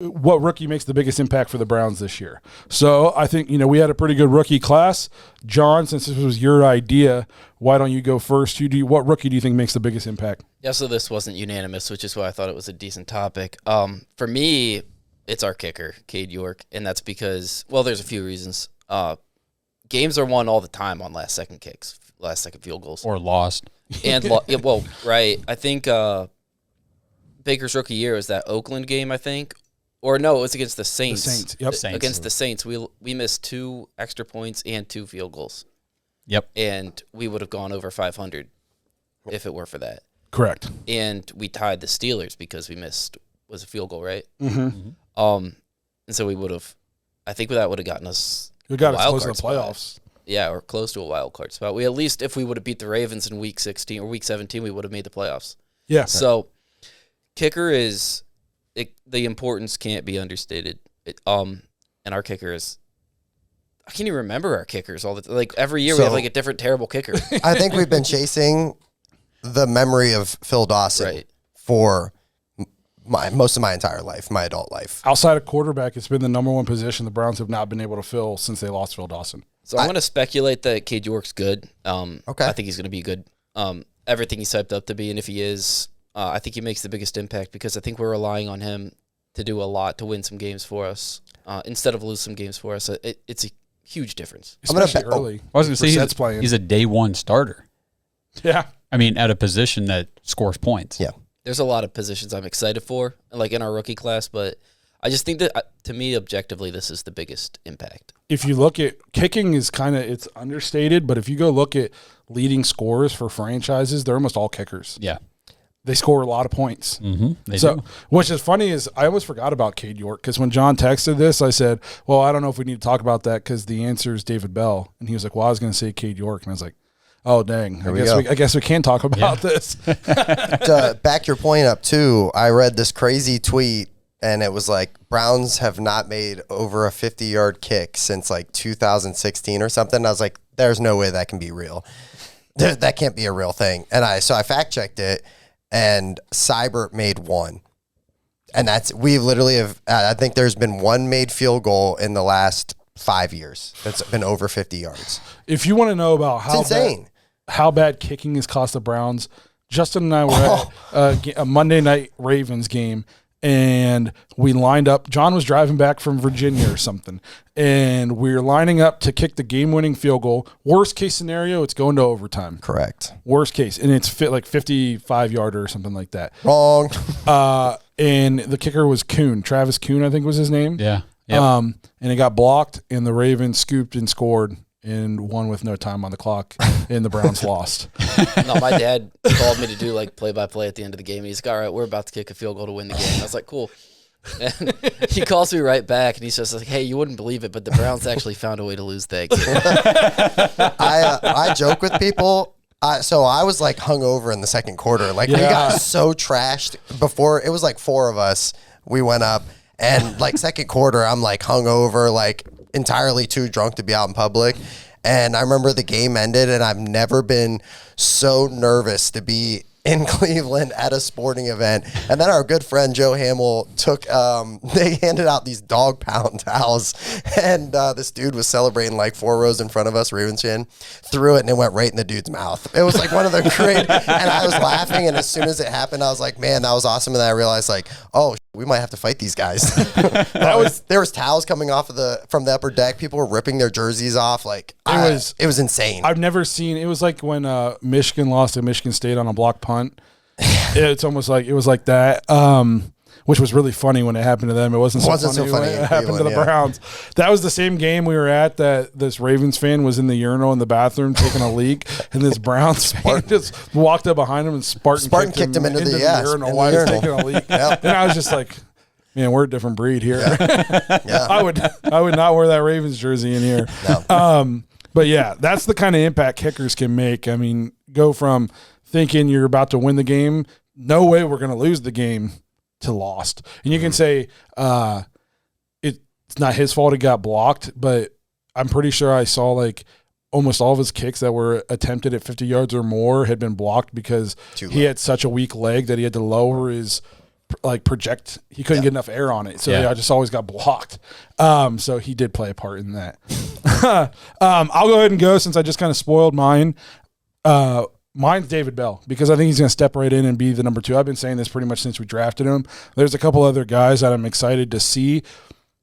what rookie makes the biggest impact for the Browns this year. So I think, we had a pretty good rookie class. John, since this was your idea, why don't you go first? What rookie do you think makes the biggest impact? Yeah, so this wasn't unanimous, which is why I thought it was a decent topic. For me, it's our kicker, Cade York, and that's because, there's a few reasons. Games are won all the time on last-second kicks, last-second field goals. Or lost. And, right. I think Baker's rookie year was that Oakland game, I think. Or no, it was against the Saints. The Saints, yep. Saints. Against the Saints, we missed 2 extra points and 2 field goals. Yep. And we would have gone over 500 if it were for that. Correct. And we tied the Steelers because we missed, was a field goal, right? Mm-hmm. And so we would have, I think that would have gotten us We got us wild close to card the playoffs. spot. Yeah, or close to a wild card spot. We at least, if we would have beat the Ravens in week 16 or week 17, we would have made the playoffs. Yeah. So kicker is, the importance can't be understated. And our kicker is, I can't even remember our kickers all the time. Like every year we have like a different terrible kicker. I think we've been chasing the memory of Phil Dawson for most of my entire life, my adult life. Outside of quarterback, it's been the number one position the Browns have not been able to fill since they lost Phil Dawson. So I'm going to speculate that Cade York's good. Okay. I think he's going to be good. Everything he's hyped up to be, and if he is, I think he makes the biggest impact because I think we're relying on him to do a lot to win some games for us instead of lose some games for us. It's a huge difference. Especially early. I was going to say he's a day one starter. Yeah. I mean, at a position that scores points. Yeah. There's a lot of positions I'm excited for, like in our rookie class, but I just think that, to me, objectively, this is the biggest impact. If you look at kicking is it's understated, but if you go look at leading scorers for franchises, they're almost all kickers. Yeah. They score a lot of points. Mm-hmm. They do. Which is funny is I almost forgot about Cade York because when John texted this, I said, well, I don't know if we need to talk about that because the answer is David Bell. And he was like, well, I was going to say Cade York. And I was like, oh, dang. I guess we can talk about this. To back your point up, too, I read this crazy tweet, and it was like, Browns have not made over a 50-yard kick since, 2016 or something. I was like, there's no way that can be real. That can't be a real thing. And so I fact-checked it, and Seibert made one. And we literally have, I think there's been one made field goal in the last 5 years that's been over 50 yards. If you want to know about how bad kicking has cost the Browns, Justin and I were at a Monday night Ravens game, and we lined up. John was driving back from Virginia or something, and we were lining up to kick the game-winning field goal. Worst case scenario, it's going to overtime. Correct. Worst case, and it's 55-yarder or something like that. Wrong. And the kicker was Kuhn. Travis Kuhn, I think was his name. Yeah. Yep. And it got blocked, and the Ravens scooped and scored and won with no time on the clock, and the Browns lost. No, my dad called me to do play-by-play at the end of the game. And he's like, all right, we're about to kick a field goal to win the game. I was like, cool. And he calls me right back, and he's just like, hey, you wouldn't believe it, but the Browns actually found a way to lose that game. I joke with people. So I was hungover in the second quarter. We got so trashed before. It was 4 of us. We went up, and second quarter, I'm hungover, entirely too drunk to be out in public. And I remember the game ended, and I've never been so nervous to be in Cleveland at a sporting event. And then our good friend Joe Hamill took, they handed out these dog pound towels, and this dude was celebrating 4 rows in front of us, Ravens fan, threw it, and it went right in the dude's mouth. It was one of the great, and I was laughing, and as soon as it happened, I was like, man, that was awesome. And then I realized we might have to fight these guys. There was towels coming off from the upper deck. People were ripping their jerseys off. It was insane. I've never seen. It was like when Michigan lost to Michigan State on a block punt. It's almost like it was like that. Which was really funny when it happened to them. It wasn't so funny when it happened to the Browns. That was the same game we were at that this Ravens fan was in the urinal in the bathroom taking a leak, and this Browns fan just walked up behind him and Spartan kicked him into the urinal while he was taking a leak. Yep. And I was just like, man, we're a different breed here. Yeah. I would not wear that Ravens jersey in here. No. But yeah, that's the kind of impact kickers can make. I mean, go from thinking you're about to win the game, no way we're going to lose the game, to lost. And you can say it's not his fault he got blocked, but I'm pretty sure I saw almost all of his kicks that were attempted at 50 yards or more had been blocked because he had such a weak leg that he had to lower his project. He couldn't get enough air on it, so I just always got blocked. So he did play a part in that. I'll go ahead and go since I just kind of spoiled mine. Mine's David Bell because I think he's going to step right in and be the number 2. I've been saying this pretty much since we drafted him. There's a couple other guys that I'm excited to see,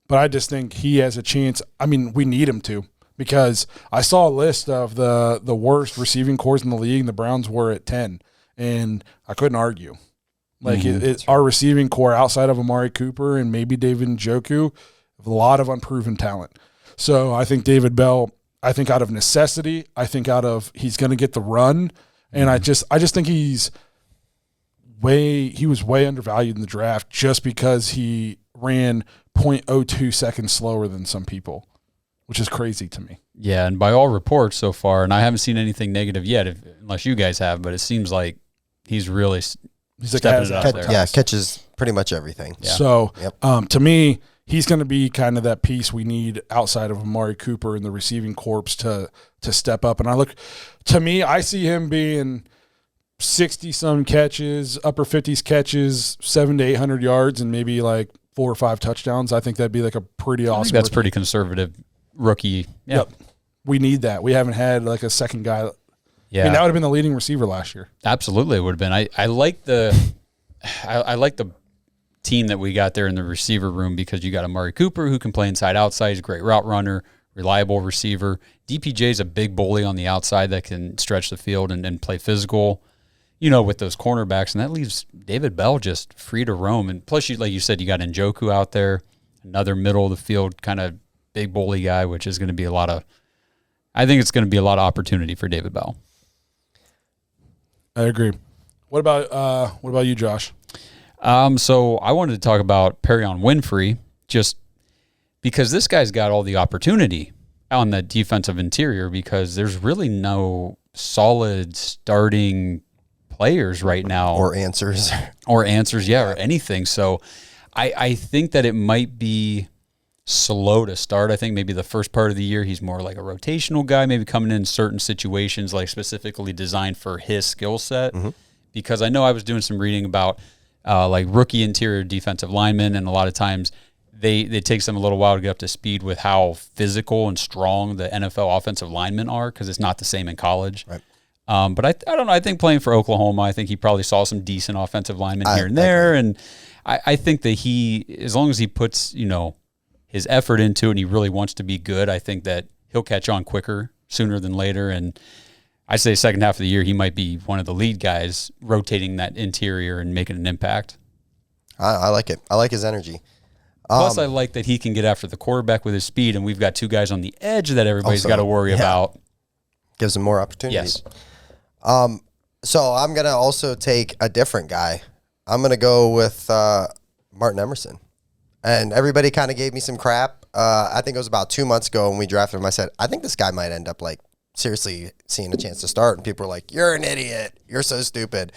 but I just think he has a chance. I mean, we need him to because I saw a list of the worst receiving cores in the league, and the Browns were at 10, and I couldn't argue. Like our receiving core outside of Amari Cooper and maybe David Njoku, a lot of unproven talent. So I think David Bell, I think out of necessity, I think he's going to get the run. And I just think he was way undervalued in the draft just because he ran 0.02 seconds slower than some people, which is crazy to me. Yeah, and by all reports so far, and I haven't seen anything negative yet, unless you guys have, but it seems like he's really stepping it up there. Yeah, catches pretty much everything. Yeah. So to me, he's going to be kind of that piece we need outside of Amari Cooper in the receiving corps to step up. And I see him being 60-some catches, upper 50s catches, 700 to 800 yards, and maybe like 4 or 5 touchdowns. I think that'd be like a pretty awesome. I think that's pretty conservative rookie. Yeah. Yep. We need that. We haven't had like a second guy. Yeah. I mean, that would have been the leading receiver last year. Absolutely, it would have been. I like the team that we got there in the receiver room because you got Amari Cooper who can play inside outside. He's a great route runner, reliable receiver. DPJ is a big bully on the outside that can stretch the field and play physical, with those cornerbacks. And that leaves David Bell just free to roam. And plus, like you said, you got Njoku out there, another middle of the field kind of big bully guy, which is going to be I think it's going to be a lot of opportunity for David Bell. I agree. What about you, Josh? So I wanted to talk about Perrian Winfrey just because this guy's got all the opportunity on the defensive interior because there's really no solid starting players right now. Or answers, or anything. So I think that it might be slow to start. I think maybe the first part of the year he's more like a rotational guy, maybe coming in certain situations like specifically designed for his skill set. Mm-hmm. Because I know I was doing some reading about like rookie interior defensive linemen, and a lot of times it takes them a little while to get up to speed with how physical and strong the NFL offensive linemen are because it's not the same in college. Right. But I don't know. I think playing for Oklahoma, I think he probably saw some decent offensive linemen here and there, and I think that as long as he puts his effort into it and he really wants to be good, I think that he'll catch on quicker sooner than later. And I say second half of the year, he might be one of the lead guys rotating that interior and making an impact. I like it. I like his energy. Plus, I like that he can get after the quarterback with his speed, and we've got 2 guys on the edge that everybody's got to worry about. Gives him more opportunities. Yes. So I'm going to also take a different guy. I'm going to go with Martin Emerson. And everybody kind of gave me some crap. I think it was about 2 months ago when we drafted him. I said, I think this guy might end up like seriously seeing a chance to start. And people were like, you're an idiot. You're so stupid.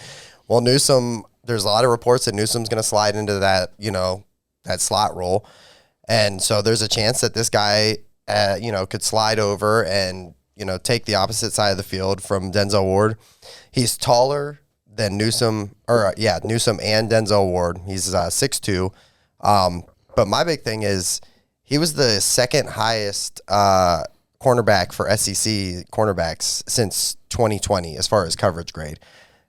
Well, Newsome, there's a lot of reports that Newsome's going to slide into that, that slot role. And so there's a chance that this guy, could slide over and, take the opposite side of the field from Denzel Ward. He's taller than Newsome and Denzel Ward. He's 6'2". But my big thing is he was the second highest cornerback for SEC cornerbacks since 2020 as far as coverage grade.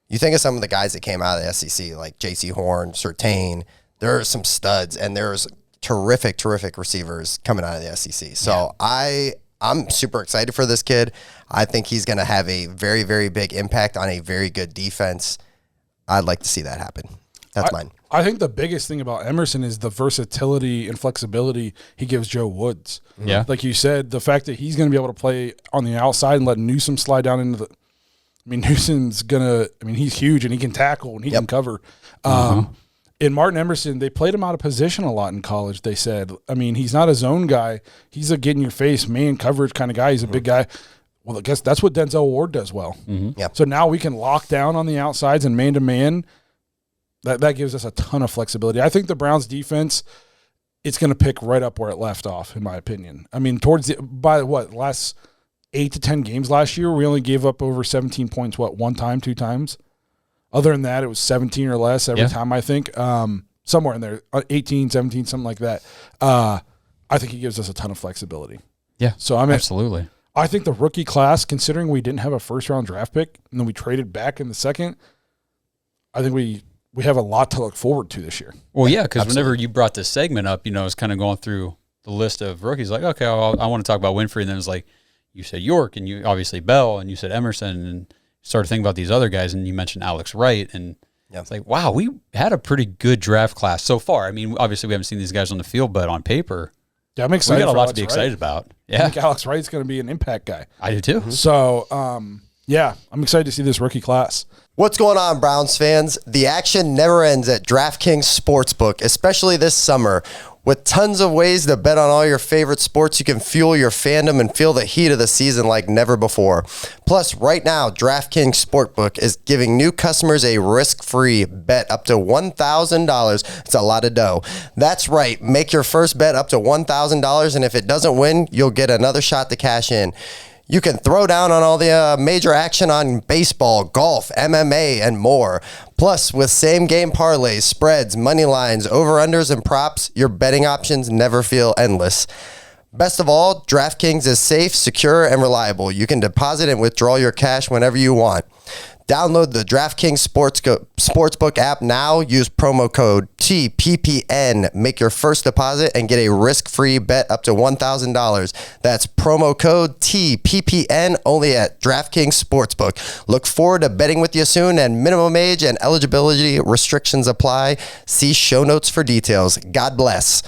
You think of some of the guys that came out of the SEC like J.C. Horn, Surtain. There are some studs, and there's terrific receivers coming out of the SEC. So I'm super excited for this kid. I think he's going to have a very, very big impact on a very good defense. I'd like to see that happen. That's mine. I think the biggest thing about Emerson is the versatility and flexibility he gives Joe Woods. Yeah. Like you said, the fact that he's going to be able to play on the outside and let Newsome slide down into the – I mean, Newsom's going to – I mean, he's huge and he can tackle and he can cover. In Martin Emerson, they played him out of position a lot in college, they said. I mean, he's not a zone guy. He's a get-in-your-face, man coverage kind of guy. He's a big guy. Well, I guess that's what Denzel Ward does well. Mm-hmm. Yep. So now we can lock down on the outsides and man-to-man. That gives us a ton of flexibility. I think the Browns' defense, it's going to pick right up where it left off, in my opinion. I mean, last 8 to 10 games last year, we only gave up over 17 points, one time, 2 times? Other than that, it was 17 or less every time, I think. somewhere in there, 18, 17, something like that. I think he gives us a ton of flexibility. Yeah. So I mean, absolutely. I think the rookie class, considering we didn't have a first-round draft pick and then we traded back in the second, I think we have a lot to look forward to this year. Well, yeah, because whenever you brought this segment up, I was kind of going through the list of rookies. Like, okay, I want to talk about Winfrey, and then it's like you said York, and you obviously Bell, and you said Emerson, and started thinking about these other guys, and you mentioned Alex Wright, and it's like, wow, we had a pretty good draft class so far. I mean, obviously we haven't seen these guys on the field, but on paper, yeah, I'm excited. We got a lot to be excited about. Yeah, I think Alex Wright's going to be an impact guy. I do too. So, yeah, I'm excited to see this rookie class. What's going on, Browns fans? The action never ends at Draftkings Sportsbook, especially this summer. With tons of ways to bet on all your favorite sports, you can fuel your fandom and feel the heat of the season like never before. Plus, right now, DraftKings Sportsbook is giving new customers a risk-free bet up to $1,000. It's a lot of dough. That's right. Make your first bet up to $1,000, and if it doesn't win, you'll get another shot to cash in. You can throw down on all the major action on baseball, golf, MMA, and more. Plus, with same-game parlays, spreads, money lines, over-unders, and props, your betting options never feel endless. Best of all, DraftKings is safe, secure, and reliable. You can deposit and withdraw your cash whenever you want. Download the DraftKings Sportsbook app now. Use promo code TPPN. Make your first deposit and get a risk-free bet up to $1,000. That's promo code TPPN only at DraftKings Sportsbook. Look forward to betting with you soon, and minimum age and eligibility restrictions apply. See show notes for details. God bless.